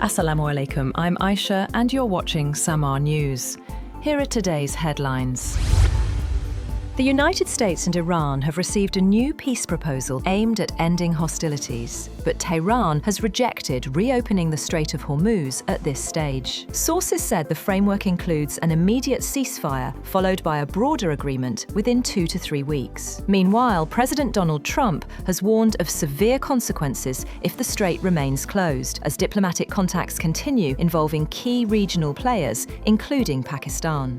Assalamu alaikum, I'm Aisha and you're watching Samaa News. Here are today's headlines. The United States and Iran have received a new peace proposal aimed at ending hostilities, but Tehran has rejected reopening the Strait of Hormuz at this stage. Sources said the framework includes an immediate ceasefire, followed by a broader agreement within 2 to 3 weeks. Meanwhile, President Donald Trump has warned of severe consequences if the strait remains closed, as diplomatic contacts continue involving key regional players, including Pakistan.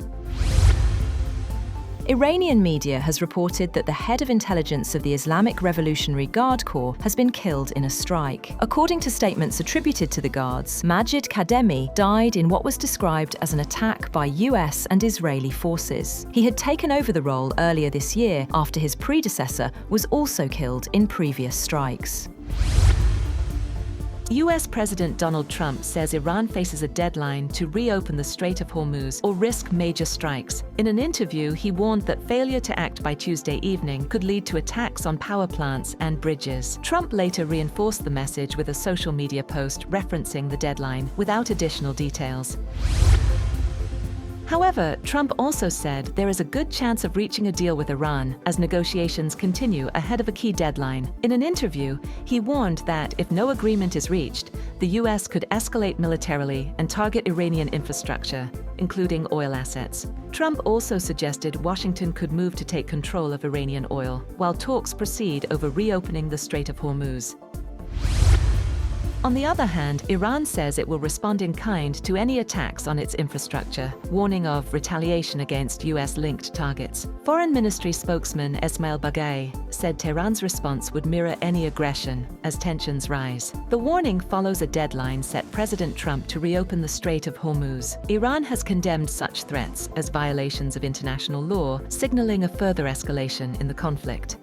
Iranian media has reported that the head of intelligence of the Islamic Revolutionary Guard Corps has been killed in a strike. According to statements attributed to the guards, Majid Khademi died in what was described as an attack by US and Israeli forces. He had taken over the role earlier this year after his predecessor was also killed in previous strikes. US President Donald Trump says Iran faces a deadline to reopen the Strait of Hormuz or risk major strikes. In an interview, he warned that failure to act by Tuesday evening could lead to attacks on power plants and bridges. Trump later reinforced the message with a social media post referencing the deadline, without additional details. However, Trump also said there is a good chance of reaching a deal with Iran as negotiations continue ahead of a key deadline. In an interview, he warned that if no agreement is reached, the US could escalate militarily and target Iranian infrastructure, including oil assets. Trump also suggested Washington could move to take control of Iranian oil, while talks proceed over reopening the Strait of Hormuz. On the other hand, Iran says it will respond in kind to any attacks on its infrastructure, warning of retaliation against US-linked targets. Foreign Ministry spokesman Esmail Baghaei said Tehran's response would mirror any aggression as tensions rise. The warning follows a deadline set President Trump to reopen the Strait of Hormuz. Iran has condemned such threats as violations of international law, signaling a further escalation in the conflict.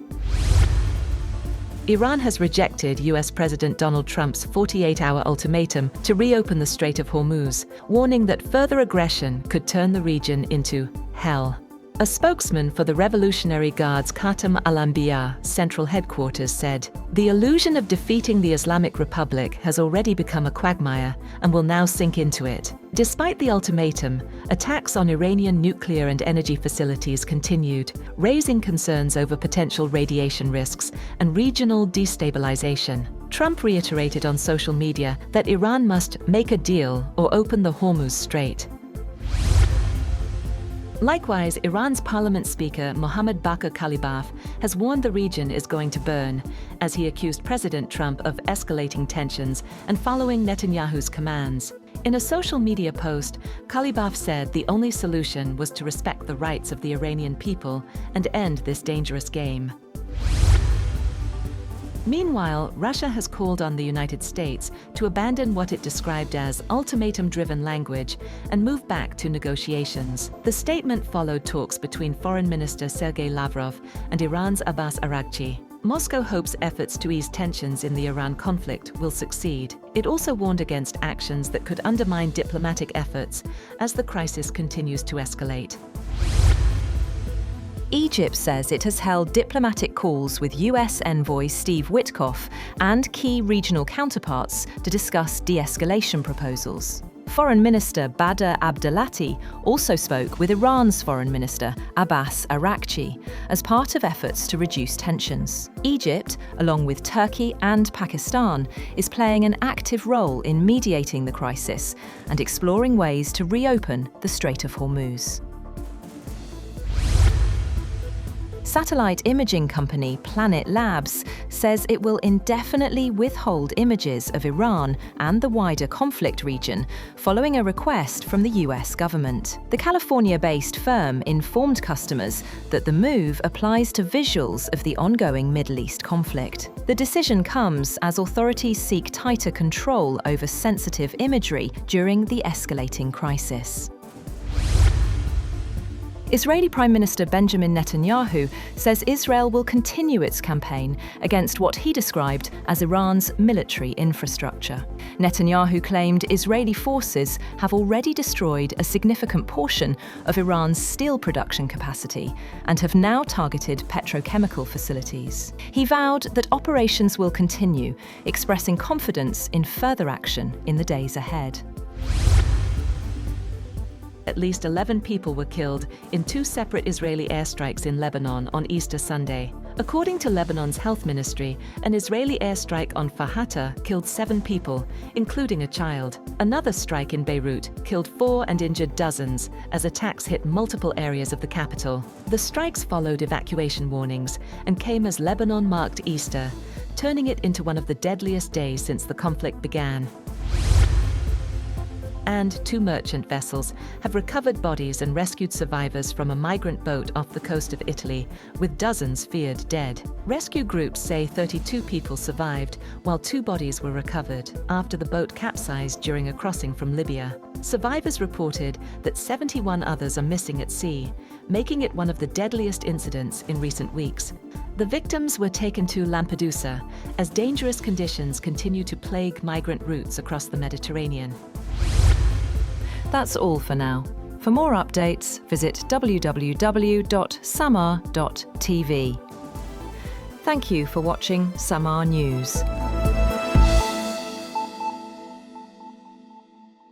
Iran has rejected US President Donald Trump's 48-hour ultimatum to reopen the Strait of Hormuz, warning that further aggression could turn the region into hell. A spokesman for the Revolutionary Guard's Khatam al-Anbiya central headquarters said, "The illusion of defeating the Islamic Republic has already become a quagmire and will now sink into it." Despite the ultimatum, attacks on Iranian nuclear and energy facilities continued, raising concerns over potential radiation risks and regional destabilization. Trump reiterated on social media that Iran must make a deal or open the Hormuz Strait. Likewise, Iran's parliament speaker Mohammad Bakr Kalibaf has warned the region is going to burn, as he accused President Trump of escalating tensions and following Netanyahu's commands. In a social media post, Kalibaf said the only solution was to respect the rights of the Iranian people and end this dangerous game. Meanwhile, Russia has called on the United States to abandon what it described as ultimatum-driven language and move back to negotiations. The statement followed talks between Foreign Minister Sergei Lavrov and Iran's Abbas Araghchi. Moscow hopes efforts to ease tensions in the Iran conflict will succeed. It also warned against actions that could undermine diplomatic efforts as the crisis continues to escalate. Egypt says it has held diplomatic calls with US envoy Steve Witkoff and key regional counterparts to discuss de-escalation proposals. Foreign Minister Badr Abdelati also spoke with Iran's Foreign Minister Abbas Araghchi as part of efforts to reduce tensions. Egypt, along with Turkey and Pakistan, is playing an active role in mediating the crisis and exploring ways to reopen the Strait of Hormuz. Satellite imaging company Planet Labs says it will indefinitely withhold images of Iran and the wider conflict region following a request from the US government. The California-based firm informed customers that the move applies to visuals of the ongoing Middle East conflict. The decision comes as authorities seek tighter control over sensitive imagery during the escalating crisis. Israeli Prime Minister Benjamin Netanyahu says Israel will continue its campaign against what he described as Iran's military infrastructure. Netanyahu claimed Israeli forces have already destroyed a significant portion of Iran's steel production capacity and have now targeted petrochemical facilities. He vowed that operations will continue, expressing confidence in further action in the days ahead. At least 11 people were killed in 2 separate Israeli airstrikes in Lebanon on Easter Sunday. According to Lebanon's health ministry, an Israeli airstrike on Fahata killed 7 people, including a child. Another strike in Beirut killed 4 and injured dozens as attacks hit multiple areas of the capital. The strikes followed evacuation warnings and came as Lebanon marked Easter, turning it into one of the deadliest days since the conflict began. And 2 merchant vessels have recovered bodies and rescued survivors from a migrant boat off the coast of Italy, with dozens feared dead. Rescue groups say 32 people survived, while 2 bodies were recovered after the boat capsized during a crossing from Libya. Survivors reported that 71 others are missing at sea, making it one of the deadliest incidents in recent weeks. The victims were taken to Lampedusa as dangerous conditions continue to plague migrant routes across the Mediterranean. That's all for now. For more updates, visit www.samaa.tv. Thank you for watching Samaa News.